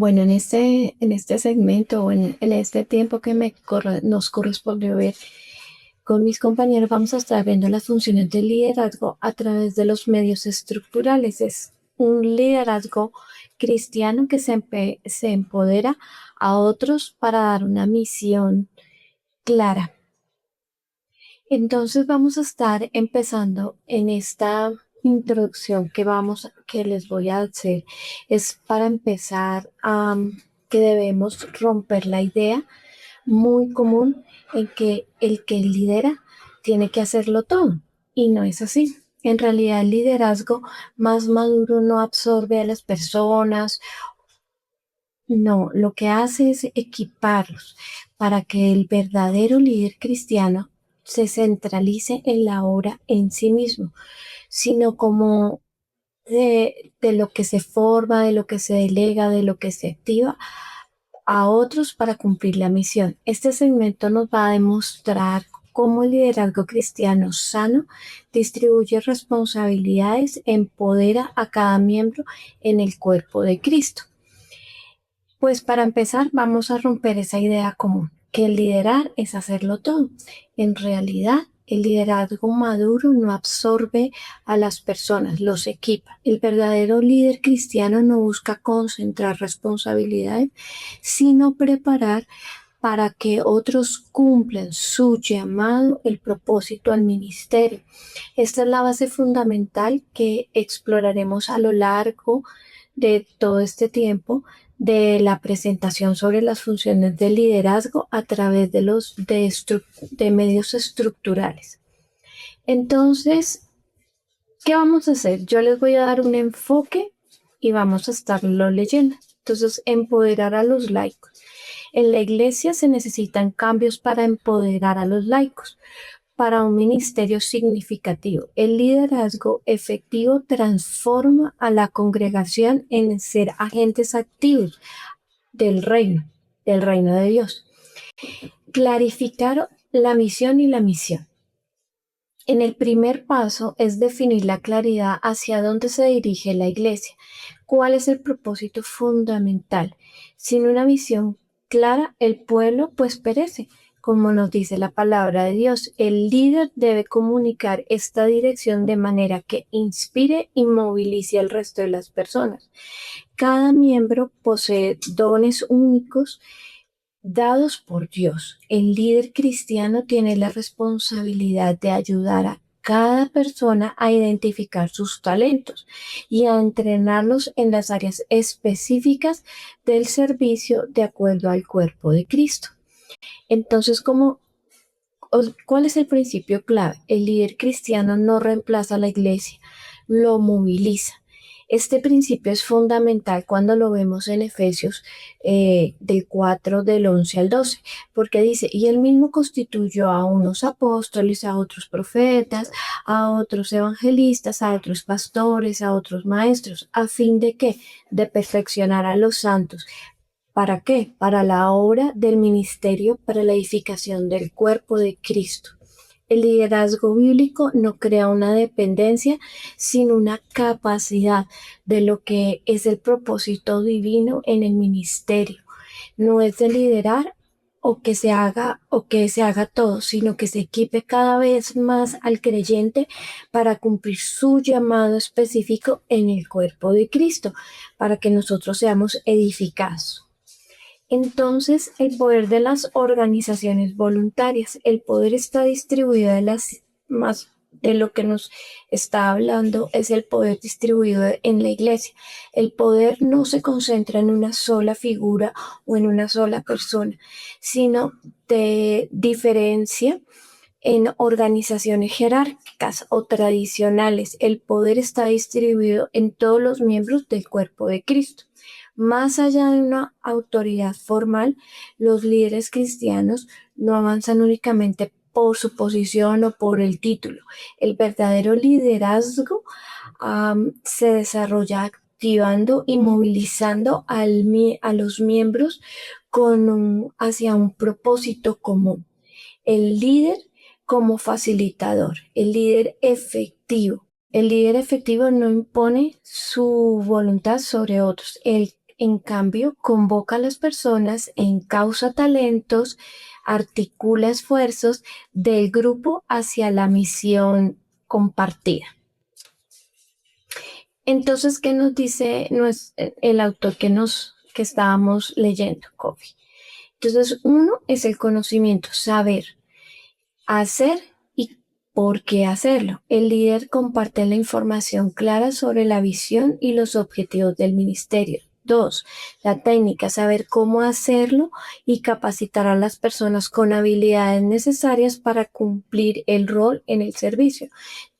Bueno, en este segmento o en este tiempo que nos corresponde ver con mis compañeros, vamos a estar viendo las funciones del liderazgo a través de los medios estructurales. Es un liderazgo cristiano que se empodera a otros para dar una misión clara. Entonces vamos a estar empezando en esta introducción que les voy a hacer. Es para empezar que debemos romper la idea muy común en que el que lidera tiene que hacerlo todo. Y no es así. En realidad el liderazgo más maduro no absorbe a las personas, no, lo que hace es equiparlos para que el verdadero líder cristiano se centralice en la obra en sí mismo, sino como de lo que se forma, de lo que se delega, de lo que se activa a otros para cumplir la misión. Este segmento nos va a demostrar cómo el liderazgo cristiano sano distribuye responsabilidades, empodera a cada miembro en el cuerpo de Cristo. Pues para empezar, vamos a romper esa idea común, que el liderar es hacerlo todo. En realidad, el liderazgo maduro no absorbe a las personas, los equipa. El verdadero líder cristiano no busca concentrar responsabilidades, sino preparar para que otros cumplan su llamado, el propósito al ministerio. Esta es la base fundamental que exploraremos a lo largo de todo este tiempo de la presentación sobre las funciones del liderazgo a través de medios estructurales. Entonces, ¿qué vamos a hacer? Yo les voy a dar un enfoque y vamos a estarlo leyendo. Entonces, empoderar a los laicos. En la iglesia se necesitan cambios para empoderar a los laicos para un ministerio significativo. El liderazgo efectivo transforma a la congregación en ser agentes activos del reino de Dios. Clarificar la misión y la misión. En el primer paso es definir la claridad hacia dónde se dirige la iglesia. ¿Cuál es el propósito fundamental? Sin una visión clara, el pueblo pues perece. Como nos dice la palabra de Dios, el líder debe comunicar esta dirección de manera que inspire y movilice al resto de las personas. Cada miembro posee dones únicos dados por Dios. El líder cristiano tiene la responsabilidad de ayudar a cada persona a identificar sus talentos y a entrenarlos en las áreas específicas del servicio de acuerdo al cuerpo de Cristo. Entonces, ¿cuál es el principio clave? El líder cristiano no reemplaza a la iglesia, lo moviliza. Este principio es fundamental cuando lo vemos en Efesios del 4, del 11 al 12, porque dice, y él mismo constituyó a unos apóstoles, a otros profetas, a otros evangelistas, a otros pastores, a otros maestros, a fin de que, de perfeccionar a los santos. ¿Para qué? Para la obra del ministerio, para la edificación del cuerpo de Cristo. El liderazgo bíblico no crea una dependencia, sino una capacidad de lo que es el propósito divino en el ministerio. No es de liderar o que se haga todo, sino que se equipe cada vez más al creyente para cumplir su llamado específico en el cuerpo de Cristo, para que nosotros seamos edificados. Entonces, el poder de las organizaciones voluntarias, el poder está distribuido de lo que nos está hablando es el poder distribuido en la iglesia. El poder no se concentra en una sola figura o en una sola persona, sino de diferencia en organizaciones jerárquicas o tradicionales. El poder está distribuido en todos los miembros del cuerpo de Cristo. Más allá de una autoridad formal, los líderes cristianos no avanzan únicamente por su posición o por el título. El verdadero liderazgo se desarrolla activando y movilizando a los miembros hacia un propósito común. El líder como facilitador, el líder efectivo. El líder efectivo no impone su voluntad sobre otros. en cambio, convoca a las personas, encausa talentos, articula esfuerzos del grupo hacia la misión compartida. Entonces, ¿qué nos dice el autor que estábamos leyendo, Covey? Entonces, uno es el conocimiento, saber hacer y por qué hacerlo. El líder comparte la información clara sobre la visión y los objetivos del ministerio. Dos, la técnica, saber cómo hacerlo y capacitar a las personas con habilidades necesarias para cumplir el rol en el servicio.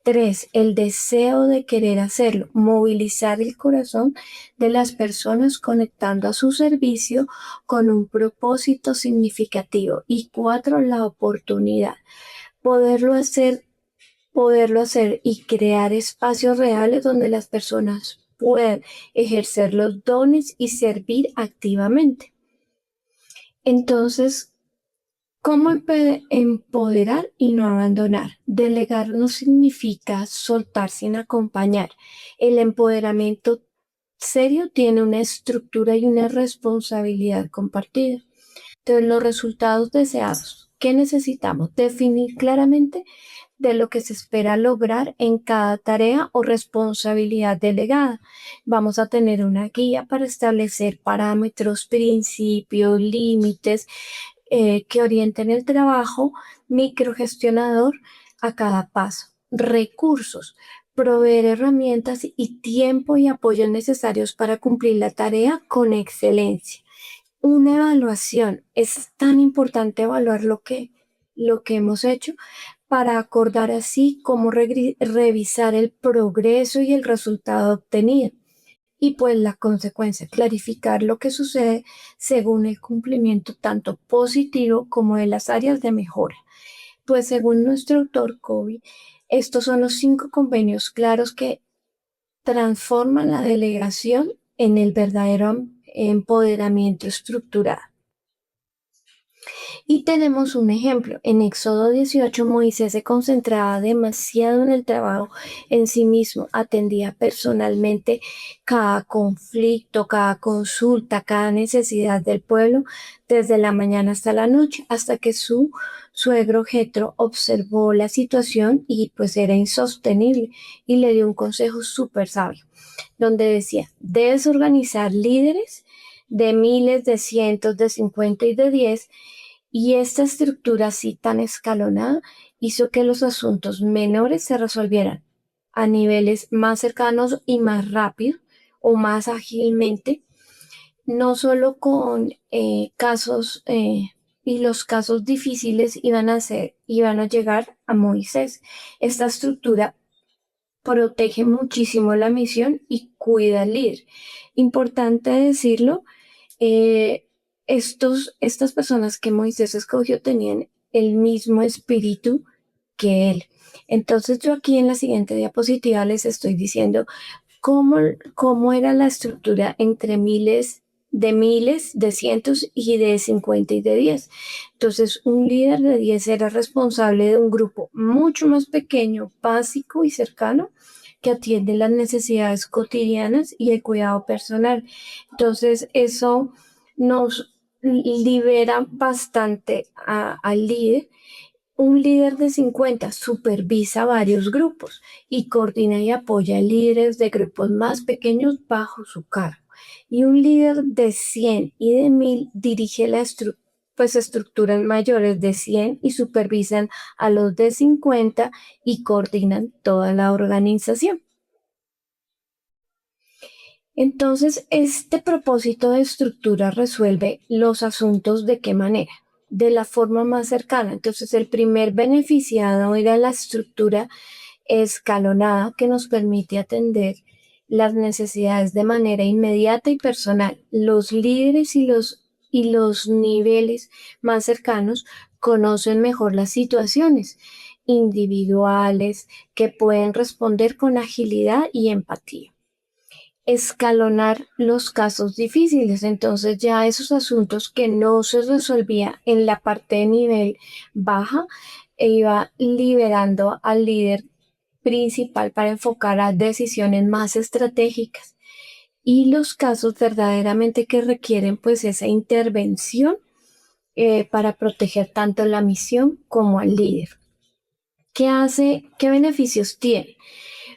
Tres, el deseo de querer hacerlo, movilizar el corazón de las personas conectando a su servicio con un propósito significativo. Y cuatro, la oportunidad, poderlo hacer, poderlo hacer y crear espacios reales donde las personas puedan ejercer los dones y servir activamente. Entonces, ¿cómo empoderar y no abandonar? Delegar no significa soltar sin acompañar. El empoderamiento serio tiene una estructura y una responsabilidad compartida. Entonces, los resultados deseados. ¿Qué necesitamos? Definir claramente de lo que se espera lograr en cada tarea o responsabilidad delegada. Vamos a tener una guía para establecer parámetros, principios, límites que orienten el trabajo microgestionador a cada paso. Recursos, proveer herramientas y tiempo y apoyo necesarios para cumplir la tarea con excelencia. Una evaluación, es tan importante evaluar lo que hemos hecho para acordar así cómo revisar el progreso y el resultado obtenido. Y pues la consecuencia, clarificar lo que sucede según el cumplimiento tanto positivo como de las áreas de mejora. Pues según nuestro autor Covey, estos son los 5 convenios claros que transforman la delegación en el verdadero empoderamiento estructurado. Y tenemos un ejemplo. En Éxodo 18, Moisés se concentraba demasiado en el trabajo en sí mismo, atendía personalmente cada conflicto, cada consulta, cada necesidad del pueblo, desde la mañana hasta la noche, hasta que su suegro Jetro observó la situación y pues era insostenible y le dio un consejo súper sabio, donde decía, debes organizar líderes de miles, de cientos, de 50 y de 10, y esta estructura así tan escalonada hizo que los asuntos menores se resolvieran a niveles más cercanos y más rápido o más ágilmente, no solo con casos y los casos difíciles iban a llegar a Moisés. Esta estructura protege muchísimo la misión y cuida al líder. Importante decirlo, eh, estas personas que Moisés escogió tenían el mismo espíritu que él. Entonces yo aquí en la siguiente diapositiva les estoy diciendo cómo, cómo era la estructura entre miles, de cientos y de 50 y de 10. Entonces un líder de 10 era responsable de un grupo mucho más pequeño, básico y cercano, que atiende las necesidades cotidianas y el cuidado personal. Entonces eso nos libera bastante al líder. Un líder de 50 supervisa varios grupos y coordina y apoya a líderes de grupos más pequeños bajo su cargo. Y un líder de 100 y de 1000 dirige pues estructuras mayores de 100 y supervisan a los de 50 y coordinan toda la organización. Entonces, este propósito de estructura resuelve los asuntos de qué manera, de la forma más cercana. Entonces, el primer beneficiado era la estructura escalonada que nos permite atender las necesidades de manera inmediata y personal. Los líderes y los niveles más cercanos conocen mejor las situaciones individuales que pueden responder con agilidad y empatía. Escalonar los casos difíciles. Entonces ya esos asuntos que no se resolvía en la parte de nivel baja, iba liberando al líder principal para enfocar a decisiones más estratégicas. y los casos verdaderamente que requieren pues esa intervención para proteger tanto la misión como al líder. ¿Qué hace? ¿Qué beneficios tiene?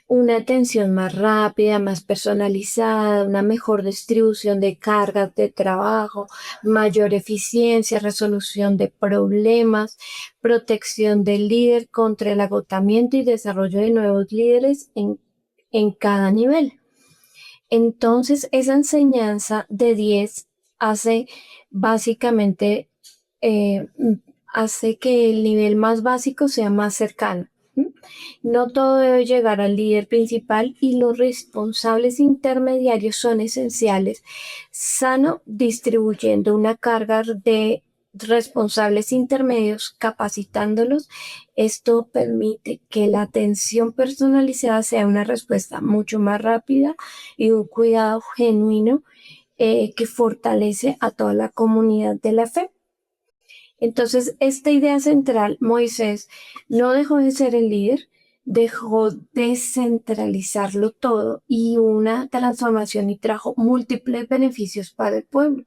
Una atención más rápida, más personalizada, una mejor distribución de cargas de trabajo, mayor eficiencia, resolución de problemas, protección del líder contra el agotamiento y desarrollo de nuevos líderes en cada nivel. Entonces, esa enseñanza de 10 hace básicamente, eh, hace que el nivel más básico sea más cercano. No todo debe llegar al líder principal y los responsables intermediarios son esenciales, sano distribuyendo una carga de responsables intermedios, capacitándolos. Esto permite que la atención personalizada sea una respuesta mucho más rápida y un cuidado genuino que fortalece a toda la comunidad de la fe. Entonces, esta idea central, Moisés no dejó de ser el líder, dejó de centralizarlo todo y una transformación y trajo múltiples beneficios para el pueblo.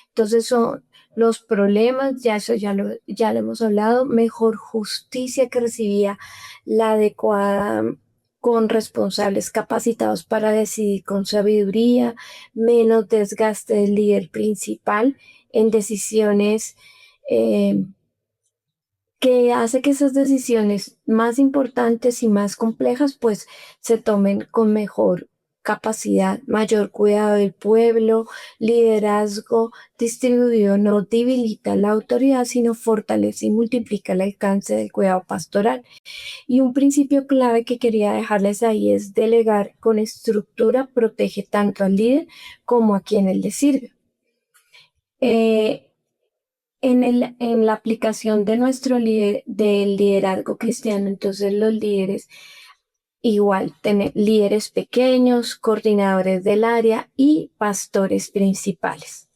Entonces son los problemas, ya eso ya lo hemos hablado, mejor justicia que recibía la adecuada con responsables capacitados para decidir con sabiduría, menos desgaste del líder principal en decisiones eh, que hace que esas decisiones más importantes y más complejas pues se tomen con mejor capacidad, mayor cuidado del pueblo, liderazgo distribuido no debilita la autoridad, sino fortalece y multiplica el alcance del cuidado pastoral. Y un principio clave que quería dejarles ahí es delegar con estructura protege tanto al líder como a quien le sirve. Eh, en la aplicación de del liderazgo cristiano, entonces los líderes, igual, tener líderes pequeños, coordinadores del área y pastores principales.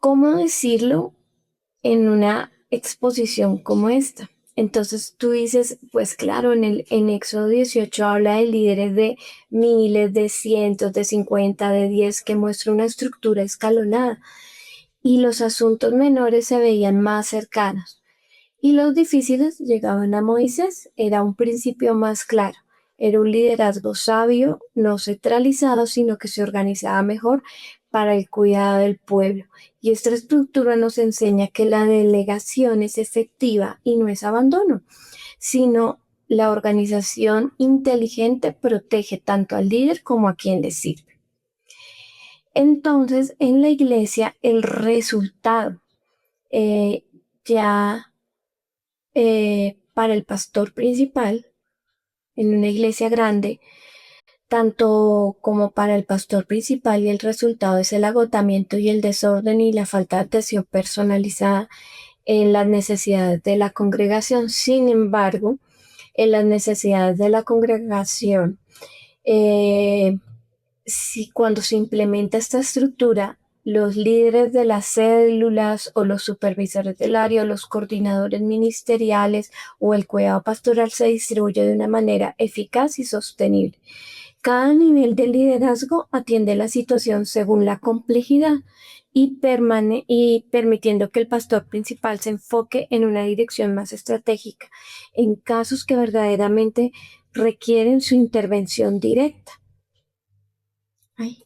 ¿Cómo decirlo en una exposición como esta? Entonces tú dices, pues claro, en Éxodo 18 habla de líderes de miles, de cientos, de 50, de 10, que muestra una estructura escalonada y los asuntos menores se veían más cercanos. Y los difíciles llegaban a Moisés. Era un principio más claro. Era un liderazgo sabio, no centralizado, sino que se organizaba mejor para el cuidado del pueblo. Y esta estructura nos enseña que la delegación es efectiva y no es abandono, sino la organización inteligente protege tanto al líder como a quien le sirve. Entonces, en la iglesia, el resultado eh, ya para el pastor principal, en una iglesia grande, tanto como para el pastor principal, y el resultado es el agotamiento y el desorden y la falta de atención personalizada en las necesidades de la congregación. Sin embargo, en las necesidades de la congregación, eh, si cuando se implementa esta estructura, los líderes de las células o los supervisores del área o los coordinadores ministeriales o el cuidado pastoral se distribuye de una manera eficaz y sostenible. Cada nivel de liderazgo atiende la situación según la complejidad y permitiendo que el pastor principal se enfoque en una dirección más estratégica en casos que verdaderamente requieren su intervención directa. Ay,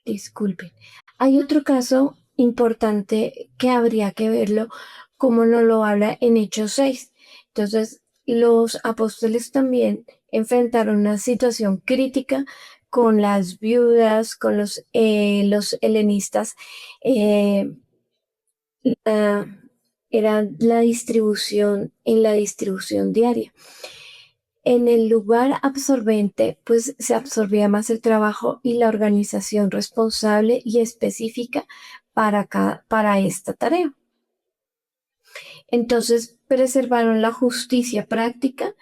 disculpen. Hay otro caso importante que habría que verlo, como nos lo habla en Hechos 6. Entonces, los apóstoles también enfrentaron una situación crítica con las viudas, con los helenistas. eh, la- Era la distribución diaria. En el lugar absorbente, pues se absorbía más el trabajo y la organización responsable y específica para esta tarea. Entonces, preservaron la justicia práctica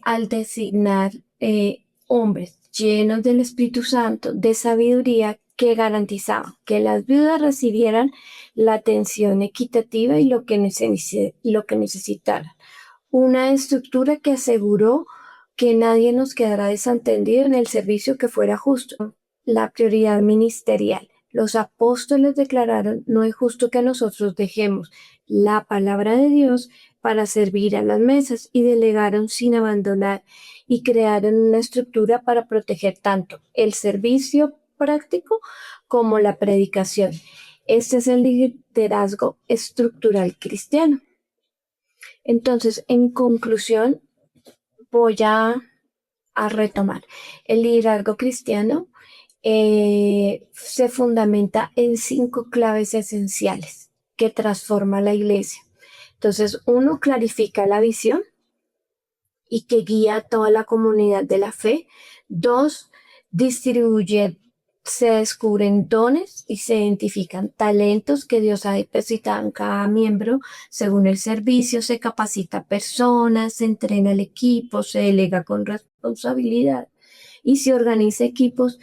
al designar hombres llenos del Espíritu Santo, de sabiduría, que garantizaban que las viudas recibieran la atención equitativa y lo que necesitaran. Una estructura que aseguró que nadie nos quedara desentendido en el servicio que fuera justo. La prioridad ministerial. Los apóstoles declararon, no es justo que nosotros dejemos la palabra de Dios para servir a las mesas y delegaron sin abandonar y crearon una estructura para proteger tanto el servicio práctico como la predicación. Este es el liderazgo estructural cristiano. Entonces, en conclusión, voy a retomar. El liderazgo cristiano se fundamenta en 5 claves esenciales que transforma la iglesia. Entonces, uno, clarifica la visión y que guía a toda la comunidad de la fe. Dos, distribuye, se descubren dones y se identifican talentos que Dios ha depositado en cada miembro según el servicio, se capacita personas, se entrena el equipo, se delega con responsabilidad y se organiza equipos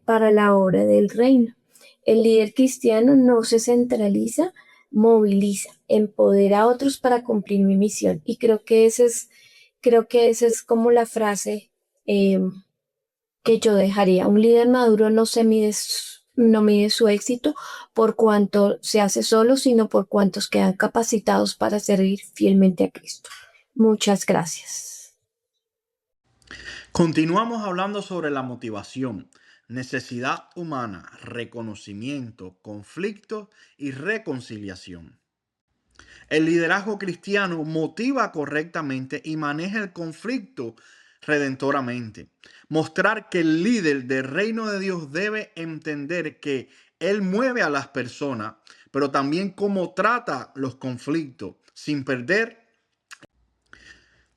para la obra del reino. El líder cristiano no se centraliza, moviliza, empodera a otros para cumplir mi misión. Y creo que esa es como la frase eh, que yo dejaría. Un líder maduro no mide su éxito por cuánto se hace solo, sino por cuántos quedan capacitados para servir fielmente a Cristo. Muchas gracias. Continuamos hablando sobre la motivación, necesidad humana, reconocimiento, conflicto y reconciliación. El liderazgo cristiano motiva correctamente y maneja el conflicto redentoramente. Mostrar que el líder del reino de Dios debe entender que él mueve a las personas, pero también cómo trata los conflictos sin perder.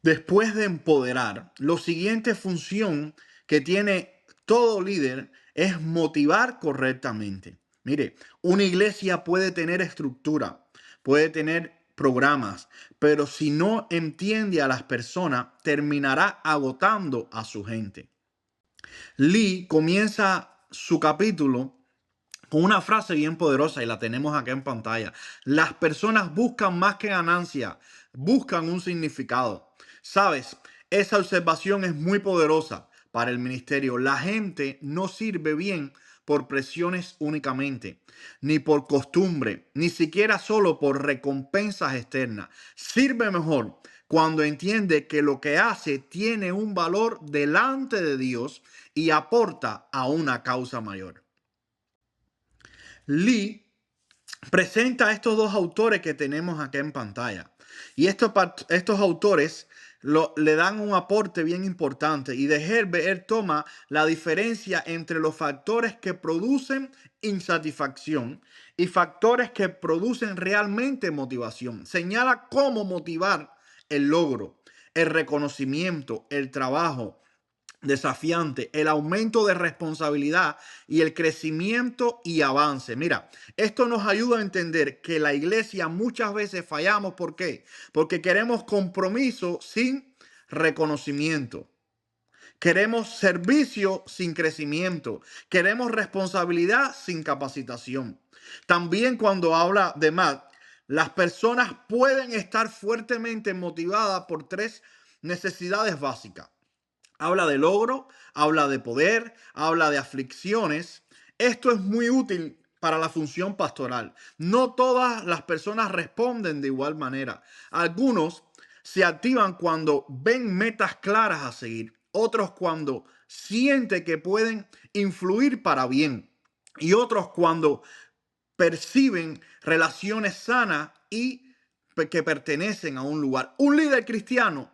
Después de empoderar, la siguiente función que tiene todo líder es motivar correctamente. Mire, una iglesia puede tener estructura, puede tener programas, pero si no entiende a las personas, terminará agotando a su gente. Lee comienza su capítulo con una frase bien poderosa y la tenemos acá en pantalla. Las personas buscan más que ganancia, buscan un significado. ¿Sabes? Esa observación es muy poderosa para el ministerio. La gente no sirve bien por presiones únicamente, ni por costumbre, ni siquiera solo por recompensas externas. Sirve mejor cuando entiende que lo que hace tiene un valor delante de Dios y aporta a una causa mayor. Lee presenta a estos dos autores que tenemos acá en pantalla. Y estos autores le dan un aporte bien importante. Y de Herbert, él toma la diferencia entre los factores que producen insatisfacción y factores que producen realmente motivación. Señala cómo motivar el logro, el reconocimiento, el trabajo desafiante, el aumento de responsabilidad y el crecimiento y avance. Mira, esto nos ayuda a entender que la iglesia muchas veces fallamos. ¿Por qué? Porque queremos compromiso sin reconocimiento. Queremos servicio sin crecimiento. Queremos responsabilidad sin capacitación. También cuando habla de Matt, las personas pueden estar fuertemente motivadas por 3 necesidades básicas. Habla de logro, habla de poder, habla de aflicciones. Esto es muy útil para la función pastoral. No todas las personas responden de igual manera. Algunos se activan cuando ven metas claras a seguir. Otros cuando sienten que pueden influir para bien. Y otros cuando perciben relaciones sanas y que pertenecen a un lugar. Un líder cristiano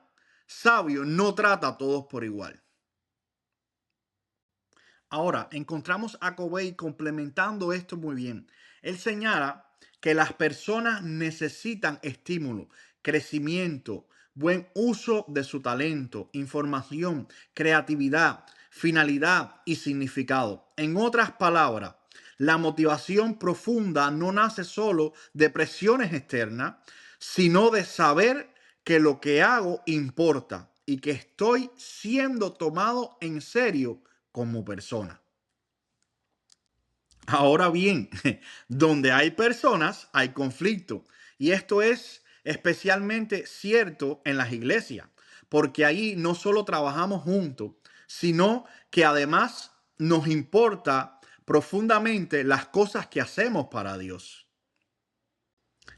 sabio no trata a todos por igual. Ahora, encontramos a Covey complementando esto muy bien. Él señala que las personas necesitan estímulo, crecimiento, buen uso de su talento, información, creatividad, finalidad y significado. En otras palabras, la motivación profunda no nace solo de presiones externas, sino de saber que lo que hago importa y que estoy siendo tomado en serio como persona. Ahora bien, donde hay personas, hay conflicto. Y esto es especialmente cierto en las iglesias. porque ahí no solo trabajamos juntos, sino que además nos importa profundamente las cosas que hacemos para Dios.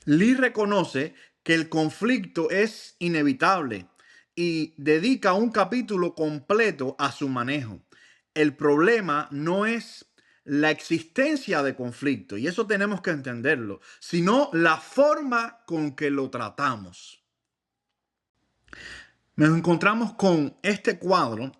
Lee reconoce que el conflicto es inevitable y dedica un capítulo completo a su manejo. El problema no es la existencia de conflicto, y eso tenemos que entenderlo, sino la forma con que lo tratamos. Nos encontramos con este cuadro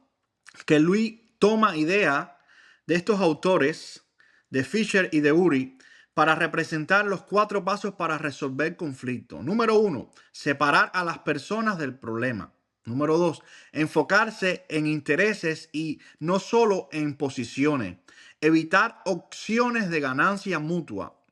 que Luis toma idea de estos autores, de Fisher y de Uri, para representar los 4 pasos para resolver conflicto. Número 1, separar a las personas del problema. Número 2, enfocarse en intereses y no solo en posiciones. Evitar opciones de ganancia mutua.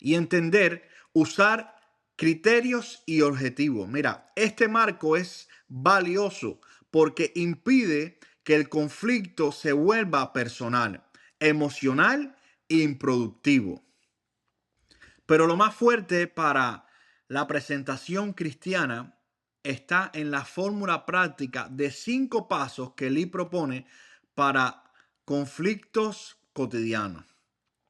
Y entender, usar criterios y objetivos. Mira, este marco es valioso porque impide que el conflicto se vuelva personal, emocional e improductivo. Pero lo más fuerte para la presentación cristiana está en la fórmula práctica de 5 pasos que Lee propone para conflictos cotidianos.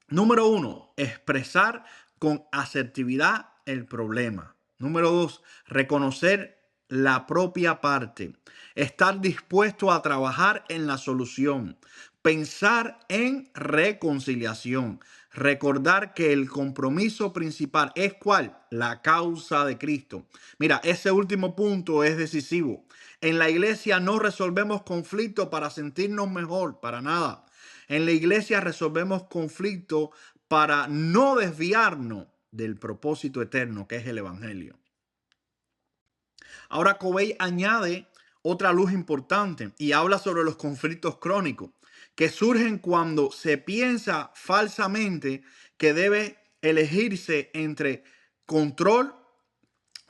Número 1, expresar con asertividad el problema. Número 2, reconocer la propia parte. Estar dispuesto a trabajar en la solución. Pensar en reconciliación. Recordar que el compromiso principal es ¿cuál? La causa de Cristo. Mira, ese último punto es decisivo. En la iglesia no resolvemos conflictos para sentirnos mejor, para nada. En la iglesia resolvemos conflictos para no desviarnos del propósito eterno que es el evangelio. Ahora Covey añade otra luz importante y habla sobre los conflictos crónicos que surgen cuando se piensa falsamente que debe elegirse entre control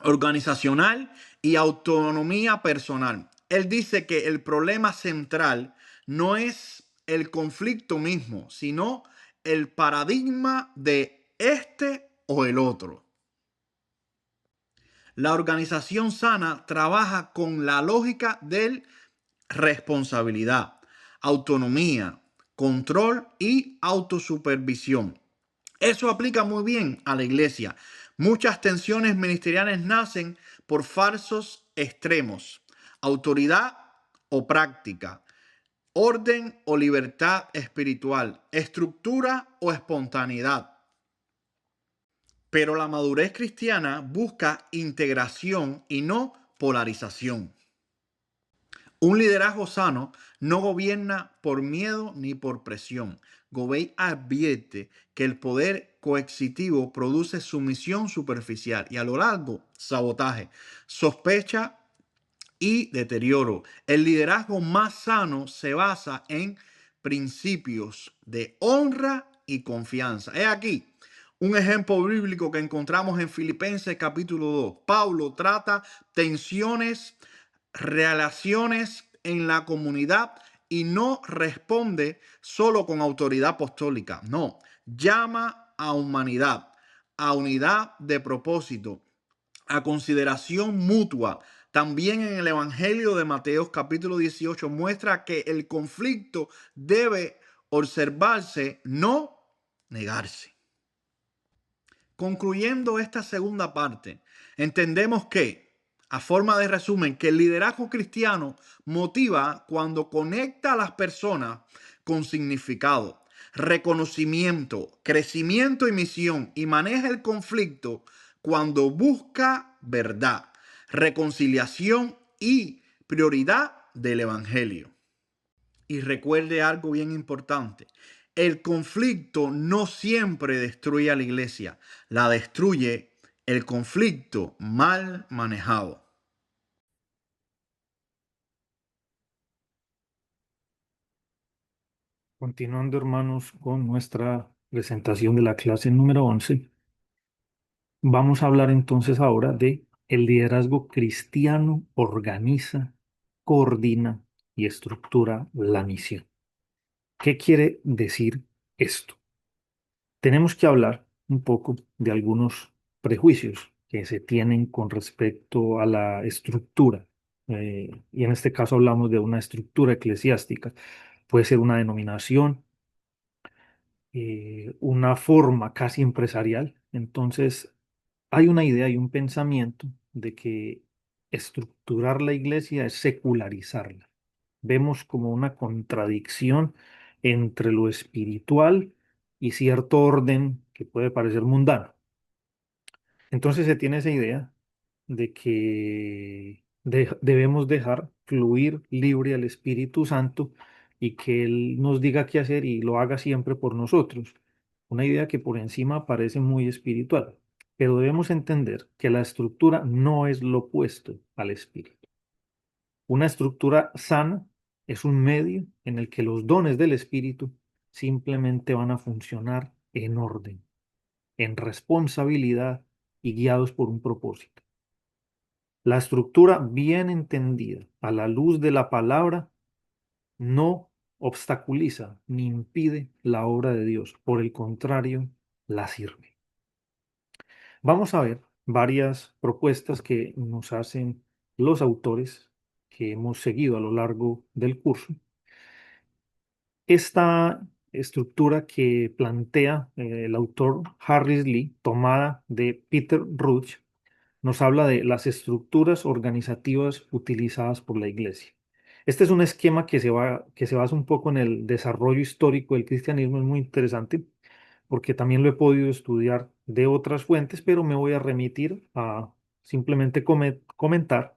organizacional y autonomía personal. Él dice que el problema central no es el conflicto mismo, sino el paradigma de este o el otro. La organización sana trabaja con la lógica de responsabilidad, autonomía, control y autosupervisión. Eso aplica muy bien a la iglesia. Muchas tensiones ministeriales nacen por falsos extremos, autoridad o práctica, orden o libertad espiritual, estructura o espontaneidad. Pero la madurez cristiana busca integración y no polarización. Un liderazgo sano no gobierna por miedo ni por presión. Gobey advierte que el poder coercitivo produce sumisión superficial y a lo largo sabotaje, sospecha y deterioro. El liderazgo más sano se basa en principios de honra y confianza. He aquí un ejemplo bíblico que encontramos en Filipenses capítulo 2. Pablo trata tensiones, relaciones en la comunidad y no responde solo con autoridad apostólica. No, llama a humanidad, a unidad de propósito, a consideración mutua. También en el Evangelio de Mateo capítulo 18 muestra que el conflicto debe observarse, no negarse. Concluyendo esta segunda parte, entendemos que, a forma de resumen, que el liderazgo cristiano motiva cuando conecta a las personas con significado, reconocimiento, crecimiento y misión, y maneja el conflicto cuando busca verdad, reconciliación y prioridad del evangelio. Y recuerde algo bien importante. El conflicto no siempre destruye a la iglesia. La destruye el conflicto mal manejado. Continuando, hermanos, con nuestra presentación de la clase número 11, vamos a hablar entonces ahora de el liderazgo cristiano organiza, coordina y estructura la misión. ¿Qué quiere decir esto? Tenemos que hablar un poco de algunos prejuicios que se tienen con respecto a la estructura y en este caso hablamos de una estructura eclesiástica. Puede ser una denominación, una forma casi empresarial. Entonces, hay una idea y un pensamiento de que estructurar la iglesia es secularizarla. Vemos como una contradicción entre lo espiritual y cierto orden que puede parecer mundano. Entonces se tiene esa idea de que debemos dejar fluir libre al Espíritu Santo y que Él nos diga qué hacer y lo haga siempre por nosotros. Una idea que por encima parece muy espiritual, pero debemos entender que la estructura no es lo opuesto al Espíritu. Una estructura sana es un medio en el que los dones del Espíritu simplemente van a funcionar en orden, en responsabilidad y guiados por un propósito. La estructura bien entendida a la luz de la palabra no obstaculiza ni impide la obra de Dios, por el contrario, la sirve. Vamos a ver varias propuestas que nos hacen los autores que hemos seguido a lo largo del curso. Esta estructura que plantea el autor Harris Lee, tomada de Peter Ruch, nos habla de las estructuras organizativas utilizadas por la Iglesia. Este es un esquema que se basa un poco en el desarrollo histórico del cristianismo, es muy interesante porque también lo he podido estudiar de otras fuentes, pero me voy a remitir a simplemente comentar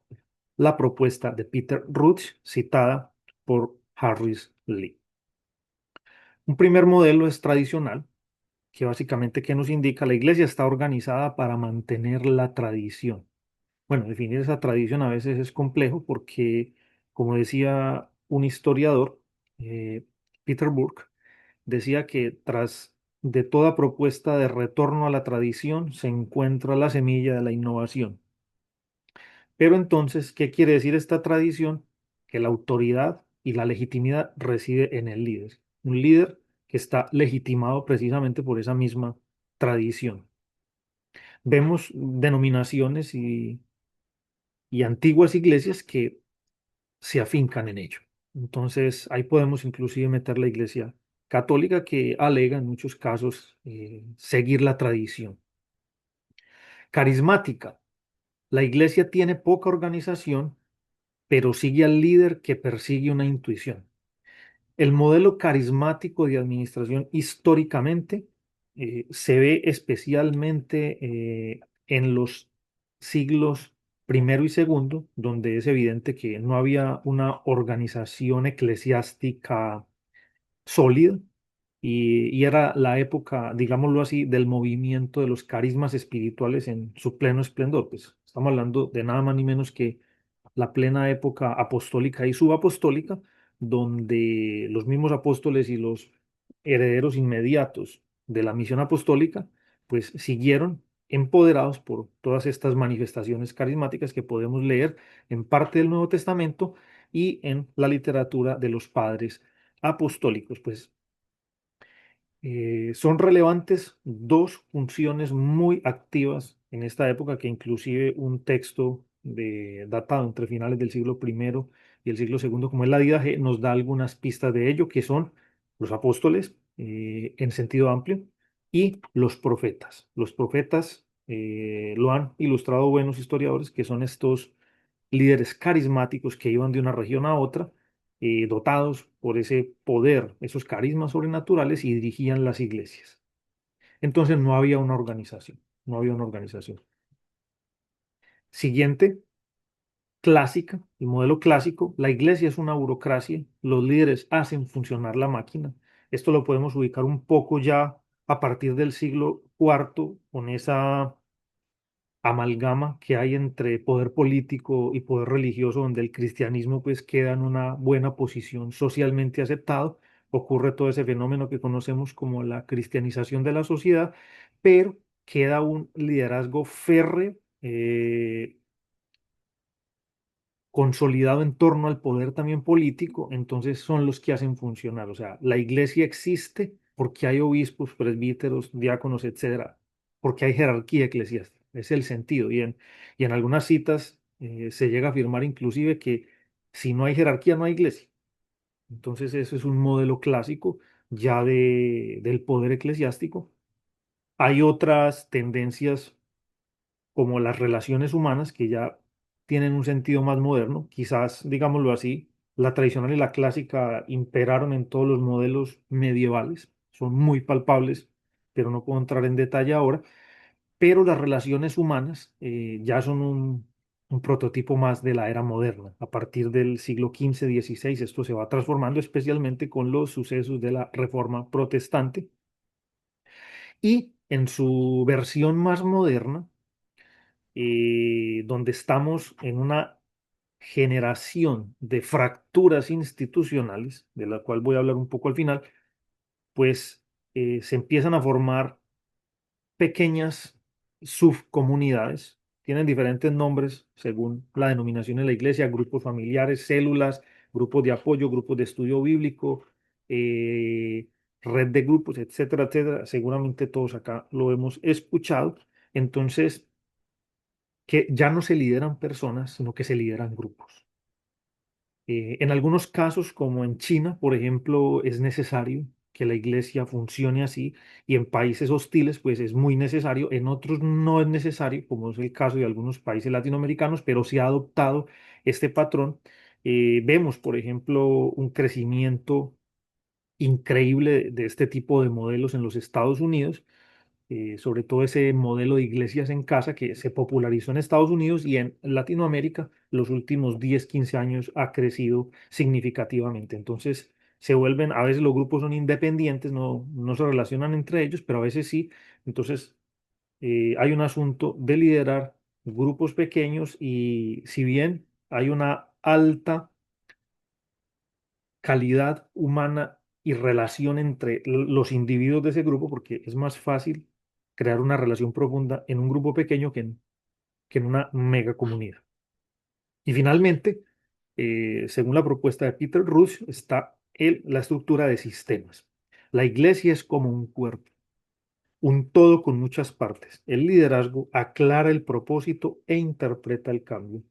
la propuesta de Peter Ruch citada por Harris Lee. Un primer modelo es tradicional, que básicamente ¿qué nos indica? La iglesia está organizada para mantener la tradición. Bueno, definir esa tradición a veces es complejo porque, como decía un historiador, eh, Peter Burke, decía que tras de toda propuesta de retorno a la tradición se encuentra la semilla de la innovación. Pero entonces, ¿qué quiere decir esta tradición? Que la autoridad y la legitimidad reside en el líder. Un líder que está legitimado precisamente por esa misma tradición. Vemos denominaciones y antiguas iglesias que se afincan en ello. Entonces, ahí podemos inclusive meter la iglesia católica que alega en muchos casos seguir la tradición. Carismática. La iglesia tiene poca organización, pero sigue al líder que persigue una intuición. El modelo carismático de administración históricamente se ve especialmente en los siglos primero y segundo, donde es evidente que no había una organización eclesiástica sólida y era la época, digámoslo así, del movimiento de los carismas espirituales en su pleno esplendor. Pues estamos hablando de nada más ni menos que la plena época apostólica y subapostólica, donde los mismos apóstoles y los herederos inmediatos de la misión apostólica, pues siguieron empoderados por todas estas manifestaciones carismáticas que podemos leer en parte del Nuevo Testamento y en la literatura de los padres apostólicos. Pues son relevantes dos funciones muy activas en esta época que inclusive un texto datado entre finales del siglo primero y el siglo segundo, como es la Didache, nos da algunas pistas de ello, que son los apóstoles en sentido amplio y los profetas. Los profetas lo han ilustrado buenos historiadores, que son estos líderes carismáticos que iban de una región a otra dotados por ese poder, esos carismas sobrenaturales y dirigían las iglesias. Entonces no había una organización, no había una organización. Siguiente, clásica, el modelo clásico, la iglesia es una burocracia, los líderes hacen funcionar la máquina. Esto lo podemos ubicar un poco ya a partir del siglo cuarto con esa amalgama que hay entre poder político y poder religioso, donde el cristianismo pues queda en una buena posición socialmente aceptado, ocurre todo ese fenómeno que conocemos como la cristianización de la sociedad, pero queda un liderazgo férreo, consolidado en torno al poder también político, entonces son los que hacen funcionar. O sea, la iglesia existe porque hay obispos, presbíteros, diáconos, etcétera, porque hay jerarquía eclesiástica. Es el sentido. Y en algunas citas Se llega a afirmar inclusive que si no hay jerarquía, no hay iglesia. Entonces, eso es un modelo clásico ya del poder eclesiástico. Hay otras tendencias como las relaciones humanas que ya tienen un sentido más moderno. Quizás, digámoslo así, la tradicional y la clásica imperaron en todos los modelos medievales. Son muy palpables, pero no puedo entrar en detalle ahora. Pero las relaciones humanas ya son un prototipo más de la era moderna. A partir del siglo XV, XVI, esto se va transformando, especialmente con los sucesos de la Reforma Protestante. Y en su versión más moderna, donde estamos en una generación de fracturas institucionales, de la cual voy a hablar un poco al final, pues se empiezan a formar pequeñas subcomunidades. Tienen diferentes nombres según la denominación de la iglesia: grupos familiares, células, grupos de apoyo, grupos de estudio bíblico, eh, red de grupos, etcétera, etcétera. Seguramente todos acá lo hemos escuchado. Entonces, que ya no se lideran personas, sino que se lideran grupos. En algunos casos, como en China, por ejemplo, es necesario que la iglesia funcione así, y en países hostiles, pues es muy necesario. En otros no es necesario, como es el caso de algunos países latinoamericanos, pero se ha adoptado este patrón. Vemos, por ejemplo, un crecimiento increíble de este tipo de modelos en los Estados Unidos, sobre todo ese modelo de iglesias en casa que se popularizó en Estados Unidos, y en Latinoamérica los últimos 10 15 años ha crecido significativamente. Entonces se vuelven, a veces los grupos son independientes, no se relacionan entre ellos, pero a veces sí. Entonces hay un asunto de liderar grupos pequeños, y si bien hay una alta calidad humana y relación entre los individuos de ese grupo, porque es más fácil crear una relación profunda en un grupo pequeño que en una mega comunidad. Y finalmente, según la propuesta de Peter Rush, está la estructura de sistemas. La iglesia es como un cuerpo, un todo con muchas partes. El liderazgo aclara el propósito e interpreta el cambio.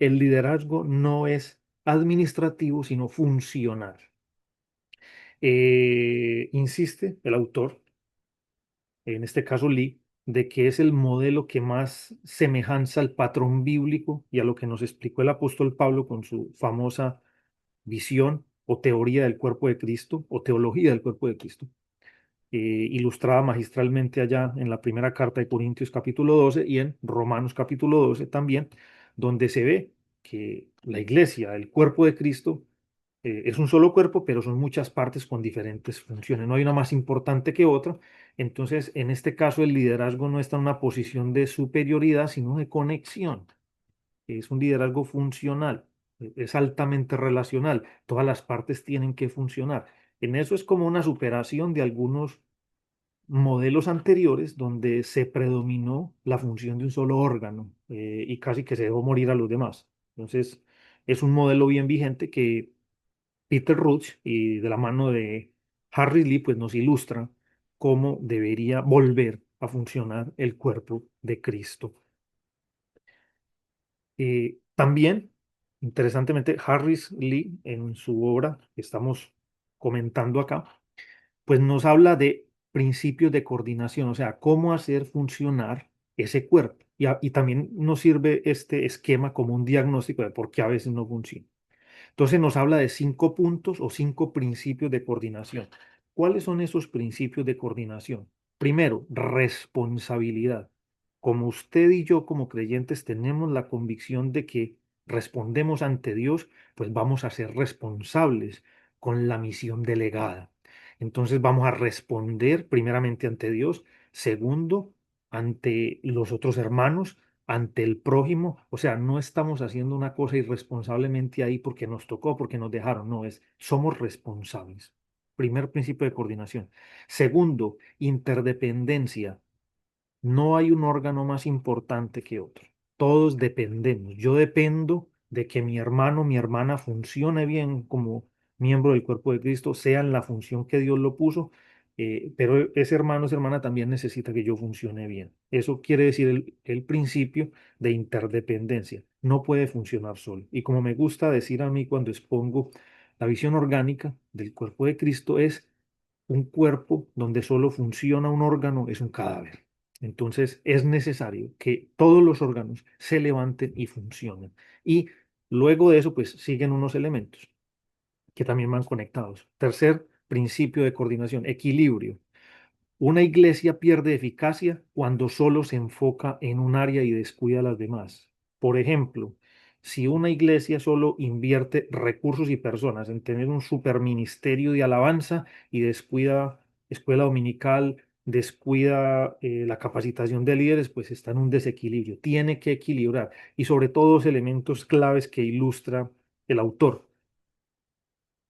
El liderazgo no es administrativo, sino funcional. Insiste el autor, en este caso Lee, de que es el modelo que más semejanza al patrón bíblico y a lo que nos explicó el apóstol Pablo con su famosa visión o teoría del cuerpo de Cristo, o teología del cuerpo de Cristo, ilustrada magistralmente allá en la primera carta de Corintios capítulo 12 y en Romanos capítulo 12 también, donde se ve que la iglesia, el cuerpo de Cristo, es un solo cuerpo, pero son muchas partes con diferentes funciones. No hay una más importante que otra. Entonces, en este caso, el liderazgo no está en una posición de superioridad, sino de conexión. Es un liderazgo funcional, es altamente relacional. Todas las partes tienen que funcionar. En eso es como una superación de algunos modelos anteriores donde se predominó la función de un solo órgano, y casi que se dejó morir a los demás. Entonces, es un modelo bien vigente que Peter Ruch, y de la mano de Harry Lee, pues nos ilustra cómo debería volver a funcionar el cuerpo de Cristo. También, interesantemente, Harris Lee, en su obra que estamos comentando acá, pues nos habla de principios de coordinación, o sea, cómo hacer funcionar ese cuerpo. Y también nos sirve este esquema como un diagnóstico de por qué a veces no funciona. Entonces nos habla de 5 puntos o 5 principios de coordinación. ¿Cuáles son esos principios de coordinación? Primero, responsabilidad. Como usted y yo como creyentes tenemos la convicción de que respondemos ante Dios, pues vamos a ser responsables con la misión delegada. Entonces vamos a responder primeramente ante Dios, segundo, ante los otros hermanos, ante el prójimo. O sea, no estamos haciendo una cosa irresponsablemente ahí porque nos tocó, porque nos dejaron. No, somos responsables. Primer principio de coordinación. Segundo, interdependencia. No hay un órgano más importante que otro. Todos dependemos. Yo dependo de que mi hermano, mi hermana funcione bien como miembro del cuerpo de Cristo, sea en la función que Dios lo puso, pero ese hermano, esa hermana también necesita que yo funcione bien. Eso quiere decir el principio de interdependencia. No puede funcionar solo. Y como me gusta decir a mí cuando expongo la visión orgánica del cuerpo de Cristo, es un cuerpo donde solo funciona un órgano, es un cadáver. Entonces es necesario que todos los órganos se levanten y funcionen. Y luego de eso, pues siguen unos elementos que también van conectados. Tercer principio de coordinación, equilibrio. Una iglesia pierde eficacia cuando solo se enfoca en un área y descuida las demás. Por ejemplo, si una iglesia solo invierte recursos y personas en tener un superministerio de alabanza y descuida escuela dominical, descuida la capacitación de líderes, pues está en un desequilibrio. Tiene que equilibrar y sobre todo los elementos claves que ilustra el autor.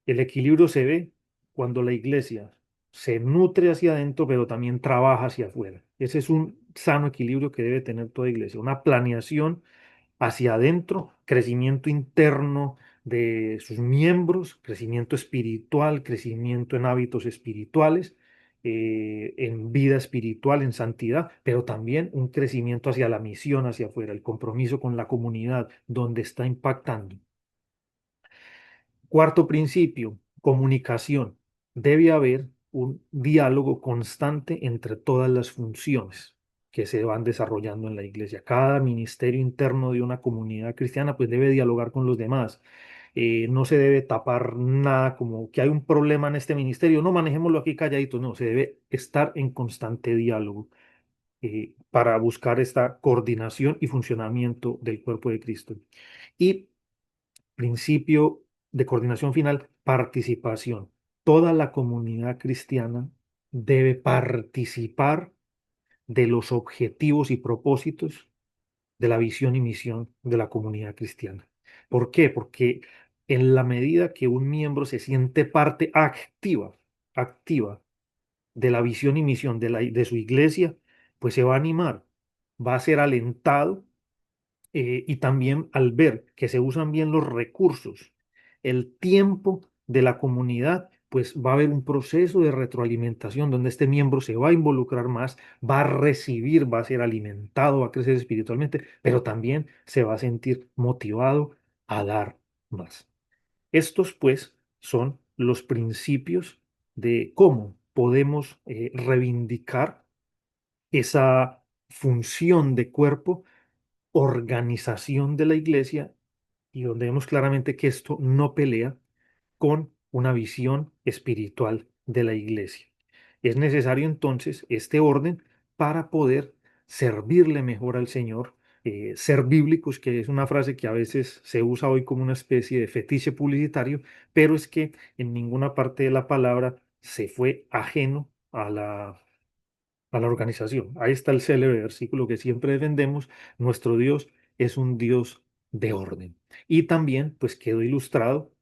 El equilibrio se ve cuando la iglesia se nutre hacia adentro, pero también trabaja hacia afuera. Ese es un sano equilibrio que debe tener toda iglesia, una planeación hacia adentro, crecimiento interno de sus miembros, crecimiento espiritual, crecimiento en hábitos espirituales, en vida espiritual, en santidad, pero también un crecimiento hacia la misión, hacia afuera, el compromiso con la comunidad, donde está impactando. Cuarto principio, comunicación. Debe haber un diálogo constante entre todas las funciones que se van desarrollando en la iglesia. Cada ministerio interno de una comunidad cristiana pues debe dialogar con los demás. No se debe tapar nada como que hay un problema en este ministerio, no manejémoslo aquí calladito, no, se debe estar en constante diálogo para buscar esta coordinación y funcionamiento del cuerpo de Cristo. Y principio de coordinación final, participación. Toda la comunidad cristiana debe participar de los objetivos y propósitos de la visión y misión de la comunidad cristiana. ¿Por qué? Porque en la medida que un miembro se siente parte activa de la visión y misión de su iglesia, pues se va a animar, va a ser alentado y también al ver que se usan bien los recursos, el tiempo de la comunidad, pues va a haber un proceso de retroalimentación donde este miembro se va a involucrar más, va a recibir, va a ser alimentado, va a crecer espiritualmente, pero también se va a sentir motivado a dar más. Estos, pues, son los principios de cómo podemos reivindicar esa función de cuerpo, organización de la iglesia y donde vemos claramente que esto no pelea con una visión espiritual de la iglesia. Es necesario entonces este orden para poder servirle mejor al Señor, ser bíblicos, que es una frase que a veces se usa hoy como una especie de fetiche publicitario, pero es que en ninguna parte de la palabra se fue ajeno a la organización. Ahí está el célebre versículo que siempre defendemos. Nuestro Dios es un Dios de orden. Y también, pues quedó ilustrado,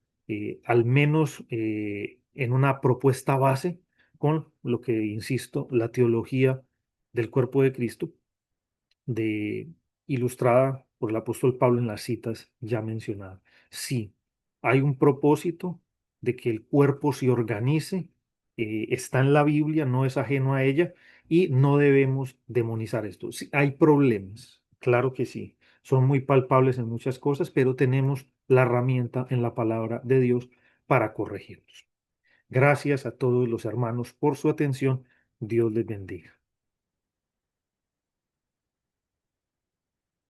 al menos en una propuesta base, con lo que, insisto, la teología del cuerpo de Cristo, de, ilustrada por el apóstol Pablo en las citas ya mencionadas. Sí, hay un propósito de que el cuerpo se organice, está en la Biblia, no es ajeno a ella y no debemos demonizar esto. Sí, hay problemas, claro que sí, son muy palpables en muchas cosas, pero tenemos la herramienta en la palabra de Dios para corregirlos. Gracias a todos los hermanos por su atención. Dios les bendiga.